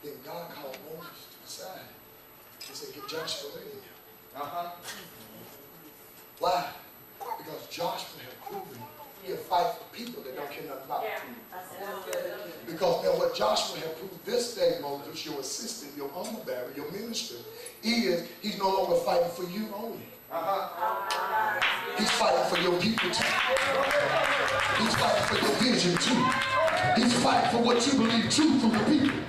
Then God called Moses to the side. He said, get Joshua in here. Why? Because Joshua had proven he'll fight for people that don't care nothing about it. Because now what Joshua had proved this day, Moses, your assistant, your armor bearer, your minister, is he's no longer fighting for you only. He's fighting for your people too. He's fighting for your vision too. He's fighting for what you believe true from the people.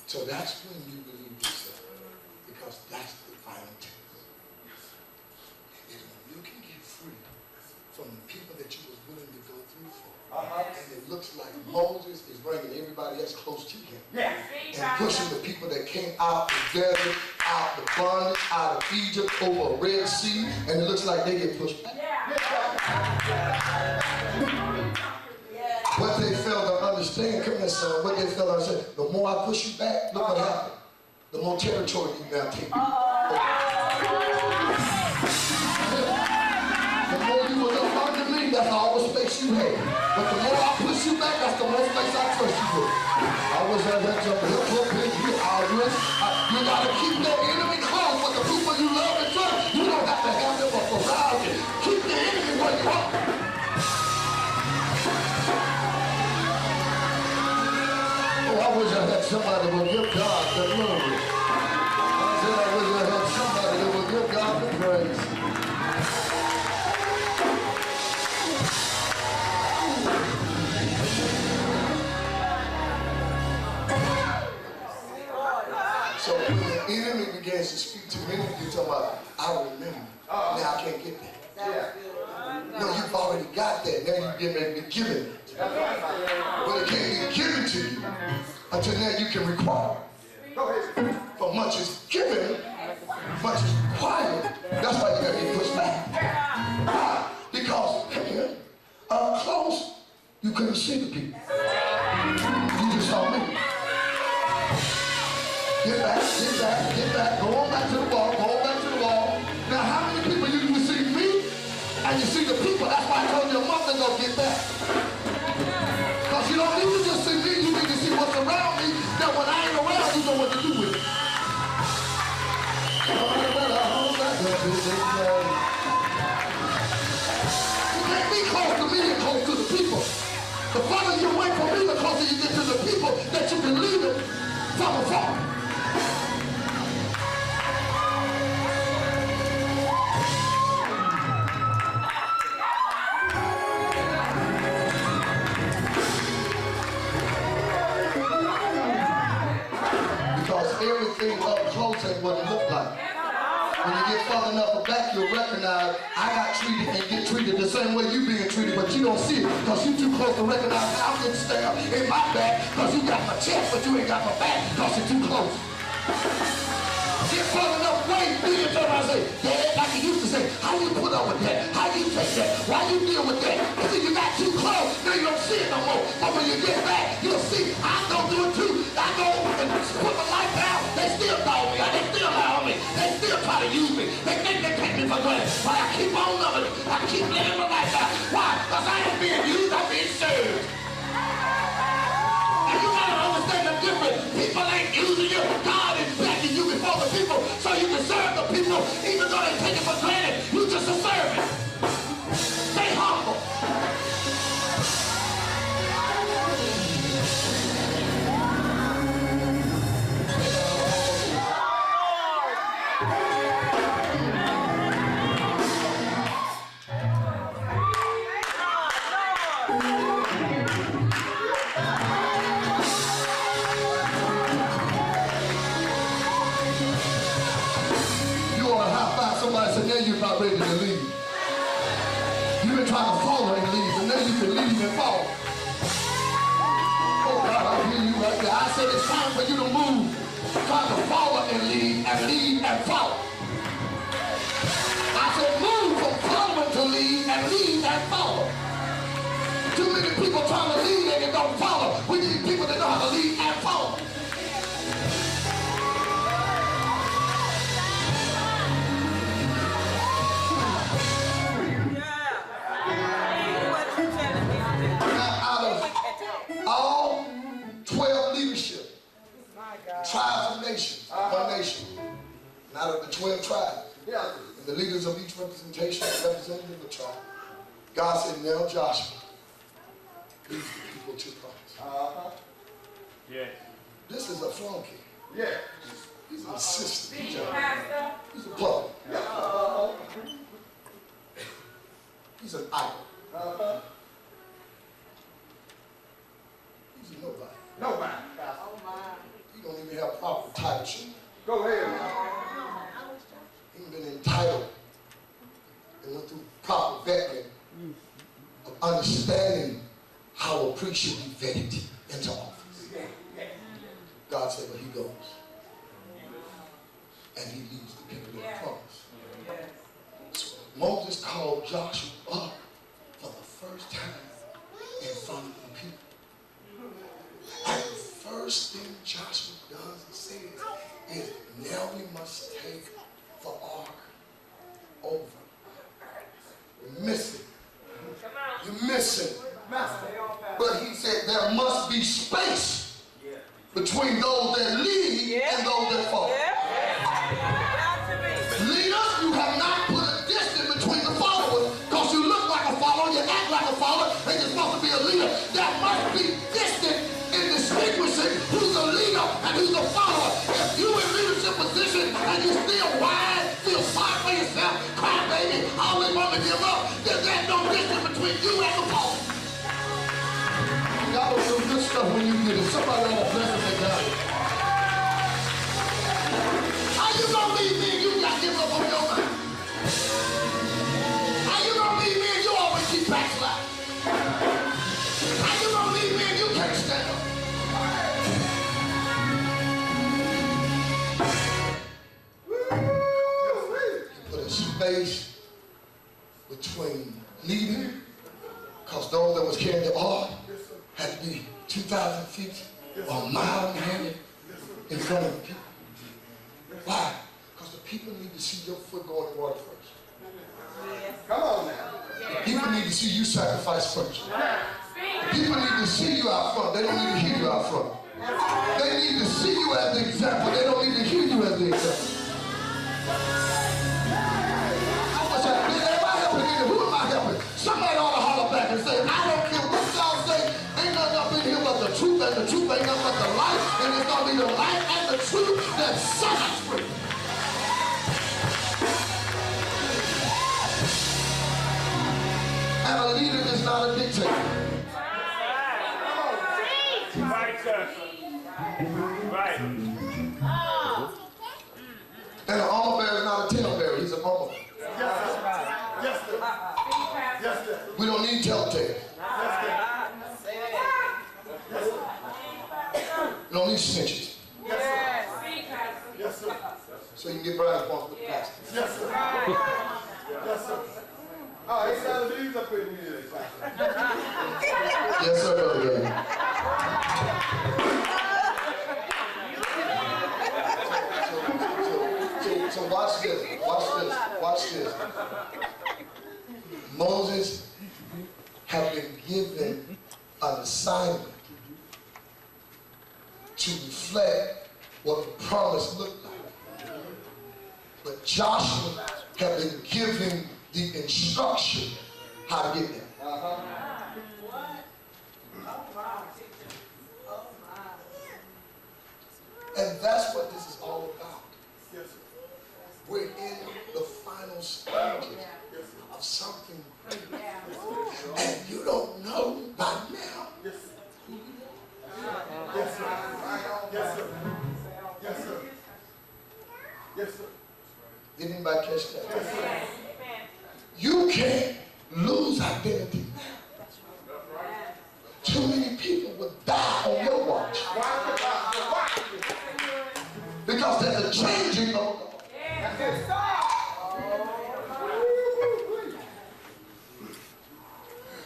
So that's when you believe yourself, because that's the final test. Is when you can get free from the people that you was willing to go through for. And it looks like Moses is bringing everybody else close to him. And pushing the people that came out the desert, out the bondage, out of Egypt, over a Red Sea, and it looks like they get pushed back. What they failed to understand, come here, son, what they failed to understand, the more I push you back, look what happened. The more territory you now take. The more you was up under me, that's all the space you had. But the more I push you back, that's the more space I trust you with. I was at that jump, you gotta keep that enemy close, but the people you love and trust, you don't have to have them up around you. Keep the enemy where you are. I wish I had somebody that would give God the glory. I said I wish I had somebody that would give God the praise. So when the enemy begins to speak to many of you, talking about, I remember. Now I can't get that. No, you've already got that. Now you're getting ready to be given it. But it can't be given to you until now you can require. For much is given, much is required. That's why you got to get pushed back. Because close, you couldn't see the people. You just saw me. Get back, get back, get back. Go on back to the wall, go on back to the wall. Now how many people you see me and you see the people? That's why I told you a month ago, get back. Because you don't need to just see me, you need to see what's around me. That when I ain't around, you know what to do with it. You can't be close to me and close to the people. The farther you away from me, the closer you get to the people that you can lead them from afar. Everything up close ain't what it look like. When you get far enough back, you'll recognize I got treated and get treated the same way you being treated, but you don't see it because you too close to recognize I'm getting stabbed in my back because you got my chest, but you ain't got my back because you're too close. Get far enough away, you turn around and say, Dad, like you used to say, how you put up with that? How you take that? Why you deal with that? Because you got too close, now you don't see it no more. But when you get back, you'll see I don't do it too. I go and put my life down. They still call me, they still allow me, they still try to use me. They think they take me for granted. But I keep on loving it. I keep living my life out. Why? Because I ain't being used, I'm being served. And you gotta understand the difference. People ain't using you. God is backing you before the people so you can serve the people even though they take it for granted. You just a servant. Stay humble. Somebody said, now you're not ready to leave. You've been trying to follow and leave, but now you can leave and follow. Oh God, I hear you right there. I said it's time for you to move. Try to follow and lead and follow. I said move from following to lead and follow. Too many people trying to lead and they don't follow. We need people that know how to lead and follow. nation, and out of the 12 tribes, and the leaders of each representation representative of a tribe, God said, now Joshua, lead the people to promise. Yes. This is a flunky. Yeah. He's an assistant. He's a puppet. He's an idol. He's a nobody. Nobody. He don't even have proper title. Go ahead. He ain't been entitled and went through proper vetting of understanding how a priest should be vetted into office. God said, but he goes and he leads the people to the promise. So Moses called Joshua up for the first time in front of the people. And the first thing Joshua does and says is, now we must take the ark over. You're missing. You're missing. But he said there must be space between those that lead and those that follow. Leaders, you have not put a distance between the followers, because you look like a follower, you act like a follower, and you're supposed to be a leader. There must be distance in distinguishing who's a leader and who's a follower. If you're in leadership position and you still whine, feel sorry for yourself, cry baby, always want to give up, then there's no distance between you and the follower. God will do good stuff when you get it. Somebody ought to bless him and God. How you gonna leave me and you got to give up on your mind? How you gonna leave me and you always keep backsliding? How you gonna leave me and you can't stand up? He put a space between leading, because those that was carrying the ark had to be 2,000 feet or a mile and a half in front of the people. Why? Because the people need to see your foot go in the water first. Come on now. People need to see you sacrifice first. People need to see you out front. They don't need to hear you out front. They need to see you as the example. They don't need to hear you as the example. Everybody helping either. Who am I helping? Somebody ought to holler back and say, I don't care what y'all say. Ain't nothing up in here but the truth, and the truth ain't nothing but the light, and it's going to be the light and the truth that set us free. And a leader is not a dictator. Right, sir. Right. And an armor bearer is not a tail bearer, he's an armor bearer. Yes, sir. Yes, sir. We don't need telltales. We don't need snitches. Yes, sir. So you can get bribes off the pastor. Yes, sir. Yes, sir. Oh, he sounded these up in here. Yes, sir, brother. So watch this. Watch this. Watch this. Moses had been given an assignment to reflect what the promise looked like. But Joshua had been given the instruction how to get there. And that's what this is all about. We're in the final stages of something great. And you don't know by now. Yes, sir. Yes, sir. Yes, sir. Yes, sir. Did anybody catch that? Yes, sir. You can't lose identity now. Too many people will die on your watch. Because there's a changing of God.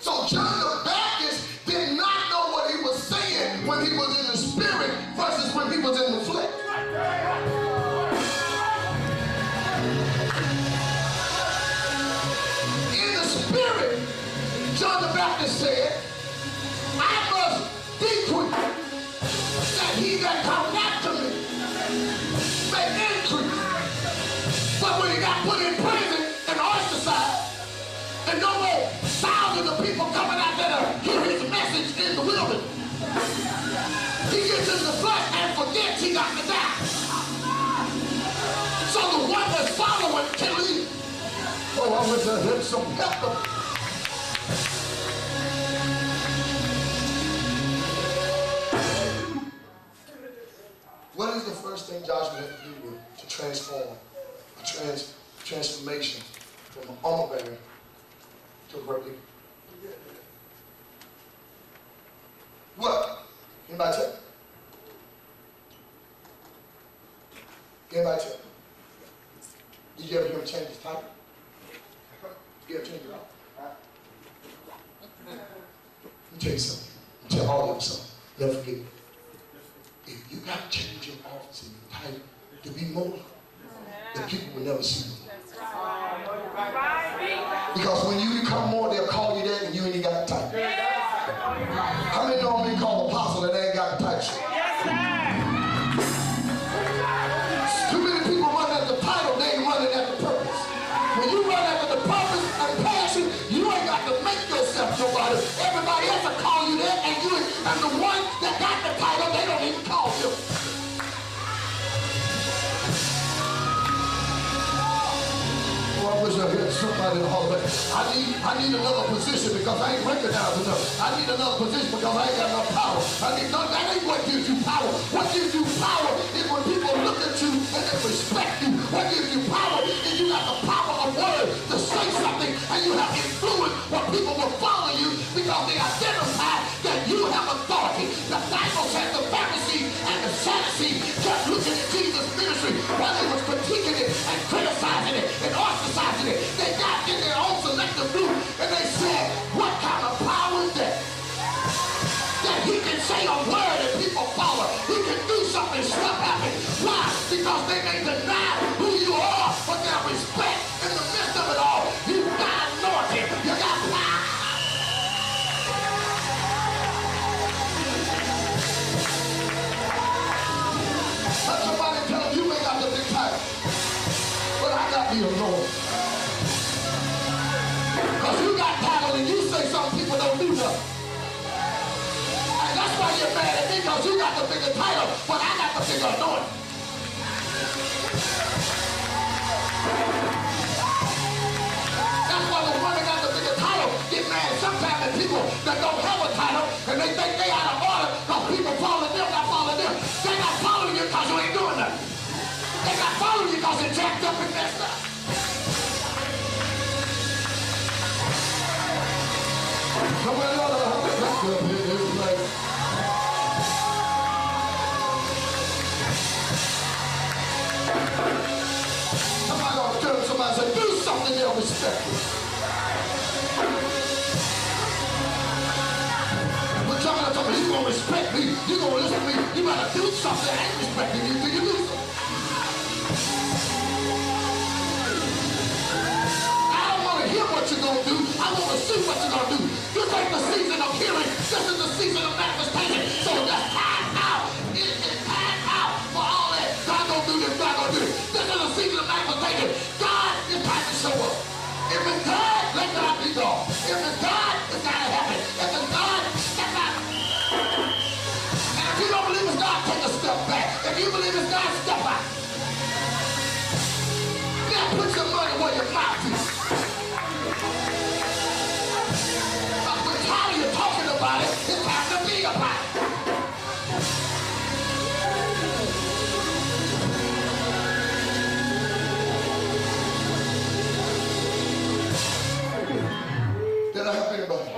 So John the Baptist did not know what he was saying when he was in the spirit versus when he was in the flesh. In the spirit, John the Baptist said, I must decrease, that he that comes after me may when he got put in prison and ostracized, and no more thousands of people coming out there to hear his message in the wilderness, he gets in the flesh and forgets he got to die. So the one that's following can leave. Oh, I wish I had some help. What is the first thing Joshua had to do to transform, a transformation from an armor bearer to a great leader? What? Anybody tell me? Anybody tell me? Did you ever hear him change his title? You ever change it out? Let me tell you something. Let me tell all of you something. Never forget it. If you got to change your office and your title to be more, then people will never see you. Because when you become more, they'll call you that and you ain't even got the title. How many know me called apostle and they ain't got the title? Too many people run at the title, they ain't running at the purpose. When you run after the purpose and passion, you ain't got to make yourself nobody. Everybody else will call you that, and you and the one that got the title, they don't even call you. Oh, I wish I had somebody in the hallway. I need another position because I ain't recognized enough. I need another position because I ain't got enough power. That ain't what gives you power. What gives you power is when people look at you and they respect you. What gives you power is you got the power of word to say something and you have influence where people will follow you because they identify that you have authority. The Bible says the Pharisees and the Sadducees kept looking at Jesus' ministry while they was critiquing it and criticizing it and ostracizing it. They got in their own selective group and they said, what kind of power is that? That he can say a word and people follow. He can do something, stuff happen. Why? Because they may deny who you are, but their respect in the midst of it all. You got anointing. You got power. Let somebody tell them you ain't got the big title, but I got the anointing. Because you got title and you say some people don't do nothing. And that's why you're mad at me, because you got the bigger title, but I got the bigger anointing. That's why the one that got the bigger title get mad sometimes at people that don't have a title and they think they out of order because people following them, not following them. They not following you because you ain't doing nothing. They not following you because they jacked up and messed up. Somebody ought to have a back up here. Like, somebody ought to turn to somebody and say, do something they'll respect you. But y'all gotta tell me, you gonna respect me, you gonna listen to me, you gotta do something. I ain't respecting you till you do something. I don't want to hear what you're gonna do, I want to see what you're gonna do. This ain't the season of hearing, this is the season of manifestation. So just time out. It is time out for all that. God gonna do this, God gonna do this. This is the season of manifestation. God is trying to show up. If it's God, let God be God. If it's God, it's gotta happen. If it's God, step out. And if you don't believe it's God, take a step back. If you believe it's God, step out. Now put your money where your mouth is. We're tired of you talking about it. It's time to be about it. Did I help anybody?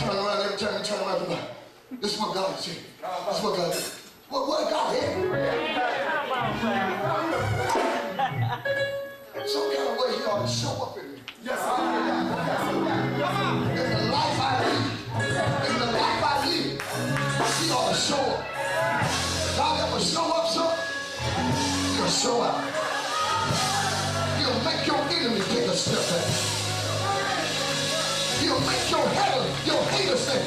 Turn around every time you turn around the back. This is what God is saying. This is what God is. What God is? Some kind of way he ought to show up in me. Yes, in the life I live, he ought to show up. God ever show up, son? He'll show up. He'll make your enemy take a step back. He'll make your haters say,